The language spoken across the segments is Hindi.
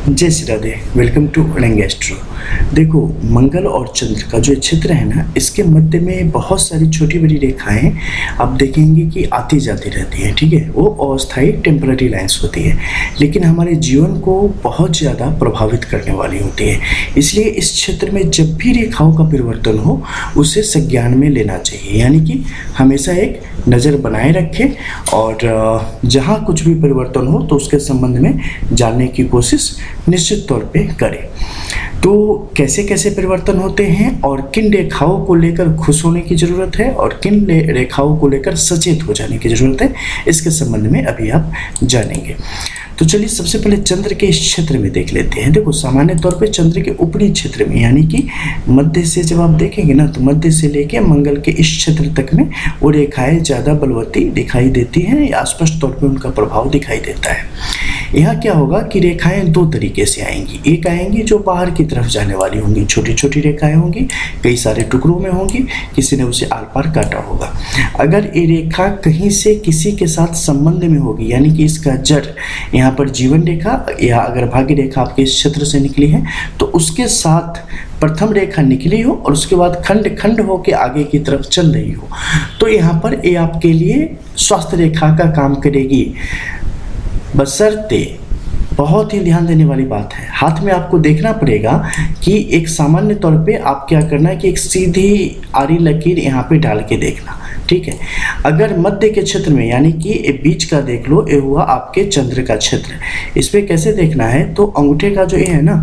जय Shri Radhe. Welcome to Adang astro. देखो, मंगल और चंद्र का जो क्षेत्र है ना, इसके मध्य में बहुत सारी छोटी बड़ी रेखाएं आप देखेंगे कि आती जाती रहती हैं। ठीक है, वो अस्थायी टेम्पररी लाइंस होती है, लेकिन हमारे जीवन को बहुत ज़्यादा प्रभावित करने वाली होती है। इसलिए इस क्षेत्र में जब भी रेखाओं का परिवर्तन हो, उसे संज्ञान में लेना चाहिए, यानी कि हमेशा एक नज़र बनाए रखें और जहाँ कुछ भी परिवर्तन हो तो उसके संबंध में जानने की कोशिश निश्चित तौर पे करें। तो कैसे कैसे परिवर्तन होते हैं और किन रेखाओं को लेकर खुश होने की ज़रूरत है और किन रेखाओं को लेकर सचेत हो जाने की ज़रूरत है, इसके संबंध में अभी आप जानेंगे। तो चलिए सबसे पहले चंद्र के इस क्षेत्र में देख लेते हैं। देखो, सामान्य तौर पे चंद्र के ऊपरी क्षेत्र में, यानी कि मध्य से जब आप देखेंगे ना, तो मध्य से लेके मंगल के इस क्षेत्र तक में वो रेखाएं ज़्यादा बलवती दिखाई देती हैं या स्पष्ट तौर पे उनका प्रभाव दिखाई देता है। यहाँ क्या होगा कि रेखाएं दो तरीके से आएंगी। एक आएंगी जो बाहर की तरफ जाने वाली होंगी, छोटी छोटी रेखाएं होंगी, कई सारे टुकड़ों में होंगी, किसी ने उसे आर पार काटा होगा। अगर ये रेखा कहीं से किसी के साथ संबंध में होगी, यानी कि इसका जड़ यहाँ पर जीवन रेखा या अगर भाग्य रेखा आपके इस क्षेत्र से निकली है, तो उसके साथ प्रथम रेखा निकली हो और उसके बाद खंड खंड होकर आगे की तरफ चल रही हो, तो यहाँ पर ये आपके लिए स्वास्थ्य रेखा का काम करेगी। बशर्ते, बहुत ही ध्यान देने वाली बात है, हाथ में आपको देखना पड़ेगा कि एक सामान्य तौर पे आप क्या करना है कि एक सीधी आड़ी लकीर यहाँ पे डाल के देखना। ठीक है, अगर मध्य के क्षेत्र में, यानी कि बीच का देख लो, ये हुआ आपके चंद्र का क्षेत्र। इस पे कैसे देखना है, तो अंगूठे का जो ये है ना,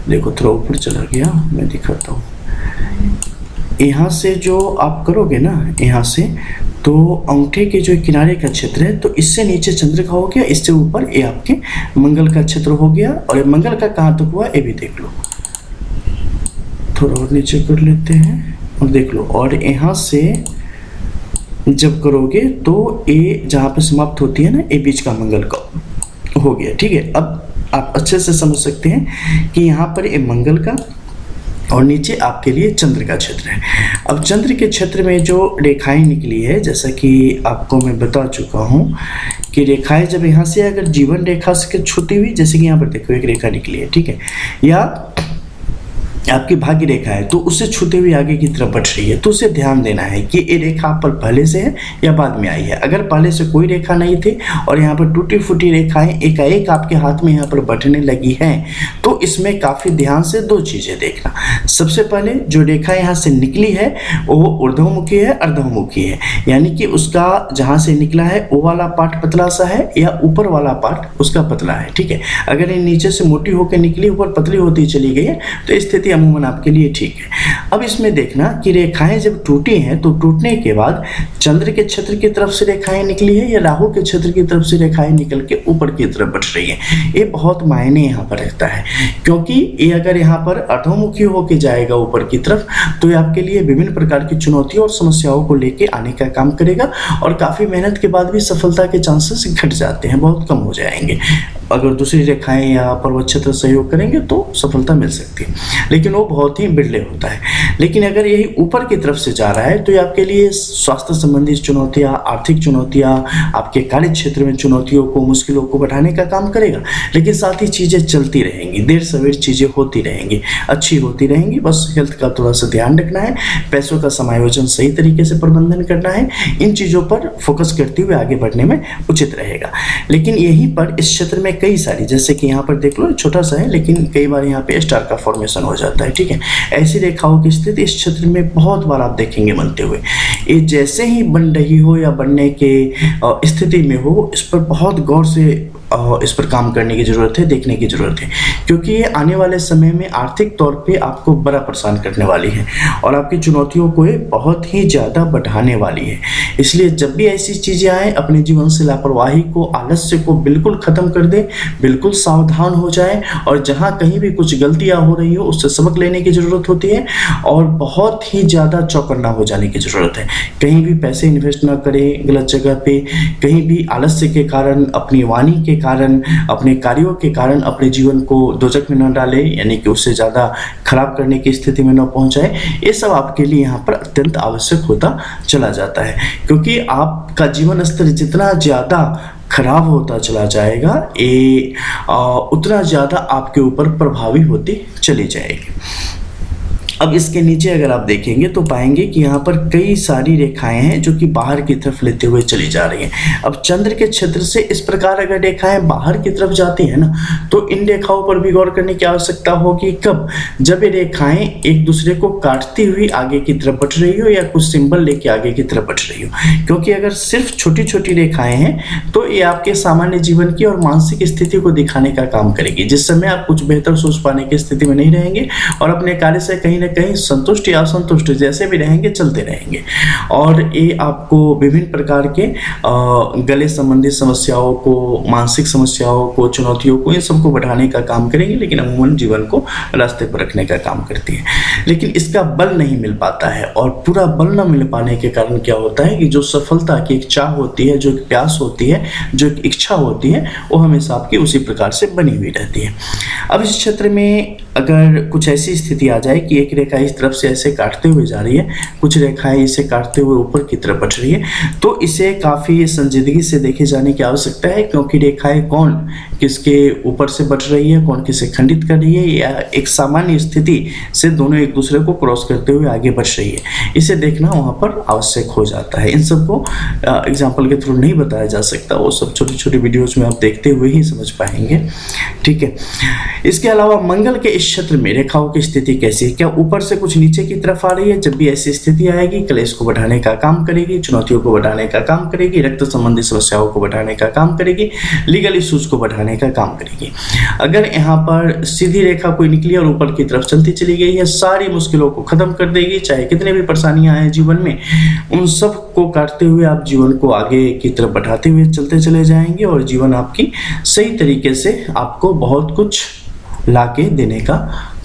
देखो थोड़ा ऊपर चला गया, मैं दिखाता हूँ। यहाँ से जो आप करोगे ना, यहाँ से, तो अंगूठे के जो किनारे का क्षेत्र है, तो इससे नीचे चंद्र का हो गया, इससे ऊपर ये आपके मंगल का क्षेत्र हो गया। और ये मंगल का कहाँ तक हुआ ये भी देख लो, थोड़ा और नीचे कर लेते हैं और देख लो। और यहाँ से जब करोगे तो ये जहाँ पे समाप्त होती है ना, ये बीच का मंगल का हो गया। ठीक है, अब आप अच्छे से समझ सकते हैं कि यहाँ पर ये मंगल का और नीचे आपके लिए चंद्र का क्षेत्र है। अब चंद्र के क्षेत्र में जो रेखाएं निकली है, जैसा कि आपको मैं बता चुका हूँ कि रेखाएं जब यहाँ से अगर जीवन रेखा से छूटी हुई, जैसे कि यहाँ पर देखो एक रेखा निकली है, ठीक है, या आपकी भाग्य रेखा है, तो उससे छूते हुए आगे की तरफ बढ़ रही है, तो उसे ध्यान देना है कि ये रेखा आप पर पहले से है या बाद में आई है। अगर पहले से कोई रेखा नहीं थी और यहाँ पर टूटी फूटी रेखाएं एकाएक आपके हाथ में यहाँ पर बढ़ने लगी हैं, तो इसमें काफ़ी ध्यान से दो चीज़ें देखना। सबसे पहले जो रेखा यहाँ से निकली है वो ऊर्ध्वमुखी है, अर्धमुखी है, यानी कि उसका जहाँ से निकला है वो वाला पार्ट पतला सा है या ऊपर वाला पार्ट उसका पतला है। ठीक है, अगर ये नीचे से मोटी होकर निकली ऊपर पतली होती चली गई है, तो स्थिति अमूमन आपके लिए ठीक है। अब इसमें देखना कि रेखाएं जब टूटी हैं, तो टूटने के बाद चंद्र के क्षेत्र की तरफ से रेखाएं निकली है या राहु के क्षेत्र की तरफ से रेखाएं निकल के ऊपर की तरफ बढ़ रही है, ये बहुत मायने यहाँ पर रखता है। क्योंकि ये अगर यहाँ पर अधोमुखी होके जाएगा ऊपर की तरफ, तो ये आपके लिए विभिन्न प्रकार की चुनौतियों और समस्याओं को लेके आने का काम करेगा और काफ़ी मेहनत के बाद भी सफलता के चांसेस घट जाते हैं, बहुत कम हो जाएंगे। अगर दूसरी रेखाएं या पर्वत क्षेत्र सहयोग करेंगे तो सफलता मिल सकती है, लेकिन वो बहुत ही बिरले होता है। लेकिन अगर यही ऊपर की तरफ से जा रहा है, तो ये आपके लिए स्वास्थ्य संबंधी चुनौतियां, आर्थिक चुनौतियां, आपके कार्य क्षेत्र में चुनौतियों को, मुश्किलों को बढ़ाने का काम करेगा। लेकिन साथ ही चीज़ें चलती रहेंगी, देर सवेर चीज़ें होती रहेंगी, अच्छी होती रहेंगी। बस हेल्थ का थोड़ा सा ध्यान रखना है, पैसों का समायोजन सही तरीके से प्रबंधन करना है, इन चीज़ों पर फोकस करते हुए आगे बढ़ने में उचित रहेगा। लेकिन यहीं पर इस क्षेत्र में कई सारी, जैसे कि यहाँ पर देख लो, छोटा सा है लेकिन कई बार यहाँ पे स्टार का फॉर्मेशन हो जाता है। ठीक है, ऐसी रेखाओं की स्थिति इस क्षेत्र में बहुत बार आप देखेंगे बनते हुए। ये जैसे ही बन रही हो या बनने के स्थिति में हो, इस पर बहुत गौर से इस पर काम करने की ज़रूरत है, देखने की ज़रूरत है, क्योंकि ये आने वाले समय में आर्थिक तौर पे आपको बड़ा परेशान करने वाली है और आपकी चुनौतियों को ये बहुत ही ज़्यादा बढ़ाने वाली है। इसलिए जब भी ऐसी चीज़ें आए, अपने जीवन से लापरवाही को, आलस्य को बिल्कुल ख़त्म कर दे, बिल्कुल सावधान हो जाए और जहाँ कहीं भी कुछ गलतियाँ हो रही हो उससे सबक लेने की ज़रूरत होती है और बहुत ही ज़्यादा चौकन्ना हो जाने की ज़रूरत है। कहीं भी पैसे इन्वेस्ट ना करें गलत जगह पे, कहीं भी आलस्य के कारण, अपनी वाणी के कारण, अपने कार्यों के कारण अपने जीवन को दोजख में न डाले, यानी कि उससे ज़्यादा खराब करने की स्थिति में न पहुंचाए। ये सब आपके लिए यहाँ पर अत्यंत आवश्यक होता चला जाता है, क्योंकि आपका जीवन स्तर जितना ज़्यादा खराब होता चला जाएगा, ये उतना ज़्यादा आपके ऊपर प्रभावी होती चली जाएगी। अब इसके नीचे अगर आप देखेंगे तो पाएंगे कि यहाँ पर कई सारी रेखाएं हैं जो कि बाहर की तरफ लेते हुए चली जा रही हैं। अब चंद्र के क्षेत्र से इस प्रकार अगर रेखाएं बाहर की तरफ जाती हैं ना, तो इन रेखाओं पर भी गौर करने की आवश्यकता होगी। कब? जब ये रेखाएं एक दूसरे को काटती हुई आगे की तरफ बढ़ रही हो या कुछ सिंबल लेके आगे की तरफ बढ़ रही हो। क्योंकि अगर सिर्फ छोटी छोटी रेखाएं हैं तो ये आपके सामान्य जीवन की और मानसिक स्थिति को दिखाने का काम करेगी, जिस समय आप कुछ बेहतर सोच पाने की स्थिति में नहीं रहेंगे और अपने कार्य से कहीं कहीं संतुष्ट या असंतुष्ट जैसे भी रहेंगे, चलते रहेंगे। और ये आपको विभिन्न प्रकार के गले संबंधी समस्याओं को, मानसिक समस्याओं को, चुनौतियों को, इन सबको बढ़ाने का काम करेंगे, लेकिन अमूमन जीवन को रास्ते पर रखने का काम करती है। लेकिन इसका बल नहीं मिल पाता है, और पूरा बल न मिल पाने के कारण क्या होता है कि जो सफलता की एक चाह होती है, जो एक प्यास होती है, जो एक इच्छा होती है, वो हमेशा आपकी उसी प्रकार से बनी हुई रहती है। अब इस क्षेत्र में अगर कुछ ऐसी स्थिति आ जाए कि एक रेखा इस तरफ से ऐसे काटते हुए जा रही है, कुछ रेखाएं इसे काटते हुए ऊपर की तरफ बढ़ रही है, तो इसे काफ़ी संजीदगी से देखे जाने की आवश्यकता है। क्योंकि रेखाएं कौन किसके ऊपर से बढ़ रही है, कौन किसे खंडित कर रही है, या एक सामान्य स्थिति से दोनों एक दूसरे को क्रॉस करते हुए आगे बढ़ रही है, इसे देखना वहाँ पर आवश्यक हो जाता है। इन सबको एग्जाम्पल के थ्रू नहीं बताया जा सकता, वो सब छोटी छोटी वीडियोज़ में आप देखते हुए ही समझ पाएंगे। ठीक है। इसके अलावा मंगल के इस क्षेत्र में रेखाओं की स्थिति कैसी है? क्या ऊपर से कुछ नीचे की तरफ आ रही है? जब भी ऐसी स्थिति आएगी, क्लेश को बढ़ाने का काम करेगी, चुनौतियों को बढ़ाने का काम करेगी, रक्त संबंधी समस्याओं को बढ़ाने का काम करेगी, लीगल इश्यूज को बढ़ाने का काम करेगी। अगर यहाँ पर सीधी रेखा कोई निकली और ऊपर की तरफ चलती चली गई है, सारी मुश्किलों को खत्म कर देगी। चाहे कितने भी परेशानियां आए जीवन में, उन सब को काटते हुए आप जीवन को आगे की तरफ बढ़ाते हुए चलते चले जाएंगे, और जीवन आपकी सही तरीके से आपको बहुत कुछ लाके देने का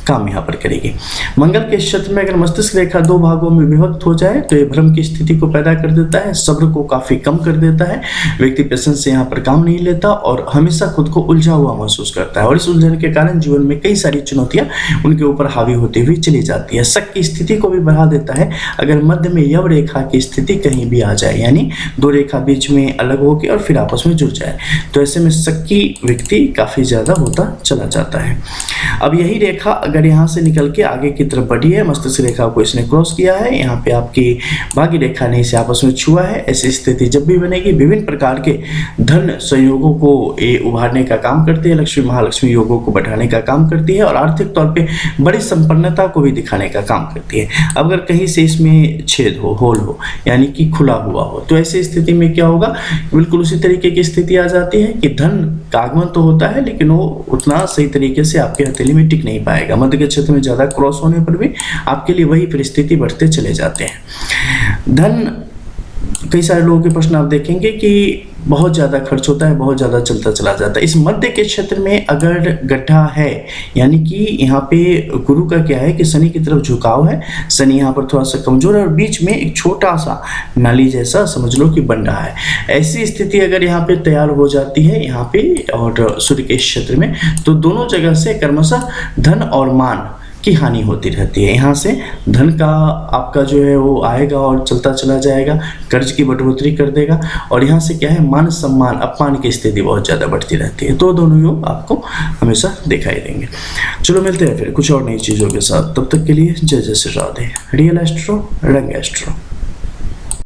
काम यहाँ पर करेगी। मंगल के क्षेत्र में अगर मस्तिष्क रेखा दो भागों में विभक्त हो जाए तो ये भ्रम की स्थिति को पैदा कर देता है, सब्र को काफी कम कर देता है, व्यक्ति पेशेंस से यहाँ पर काम नहीं लेता और हमेशा खुद को उलझा हुआ महसूस करता है, और इस उलझन के कारण जीवन में कई सारी चुनौतियां उनके ऊपर हावी होती हुई चली जाती है। शक की स्थिति को भी बढ़ा देता है अगर मध्य में यव रेखा की स्थिति कहीं भी आ जाए, यानी दो रेखा बीच में अलग होकर और फिर आपस में जुड़ जाए, तो ऐसे में शक्की व्यक्ति काफी ज्यादा होता चला जाता है। अब यही रेखा अगर यहाँ से निकल के आगे की तरफ बढ़ी है, मस्तिष्क रेखा को इसने क्रॉस किया है, यहाँ पे आपकी भाग्य रेखा ने इसे आपस में छुआ है, ऐसी स्थिति जब भी बनेगी विभिन्न प्रकार के धन संयोगों को ये उभारने का काम करती है, लक्ष्मी महालक्ष्मी योगों को बढ़ाने का काम करती है, और आर्थिक तौर पे बड़ी संपन्नता को भी दिखाने का काम करती है। अगर कहीं से इसमें छेद हो, होल हो, यानी कि खुला हुआ हो, तो ऐसी स्थिति में क्या होगा, बिल्कुल उसी तरीके की स्थिति आ जाती है कि धन का आगमन तो होता है लेकिन वो उतना सही तरीके से आपके हथेली में टिक नहीं पाएगा। मध्य के क्षेत्र में ज्यादा क्रॉस होने पर भी आपके लिए वही परिस्थिति बढ़ते चले जाते हैं। धन, कई सारे लोगों के प्रश्न आप देखेंगे कि बहुत ज़्यादा खर्च होता है, बहुत ज़्यादा चलता चला जाता है। इस मध्य के क्षेत्र में अगर गड्ढा है, यानी कि यहाँ पे गुरु का क्या है कि शनि की तरफ झुकाव है, शनि यहाँ पर थोड़ा सा कमजोर है और बीच में एक छोटा सा नाली जैसा समझ लो कि बन रहा है। ऐसी स्थिति अगर यहाँ पे तैयार हो जाती है यहाँ पे और सूर्य के क्षेत्र में, तो दोनों जगह से क्रमशः धन और मान की हानि होती रहती है। यहाँ से धन का आपका जो है वो आएगा और चलता चला जाएगा, कर्ज की बढ़ोतरी कर देगा, और यहाँ से क्या है, मान सम्मान अपमान की स्थिति बहुत ज़्यादा बढ़ती रहती है। तो दोनों योग आपको हमेशा दिखाई देंगे। चलो मिलते हैं फिर कुछ और नई चीज़ों के साथ, तब तक के लिए जय जय श्री राधे। रियल एस्ट्रो, रंग एस्ट्रो।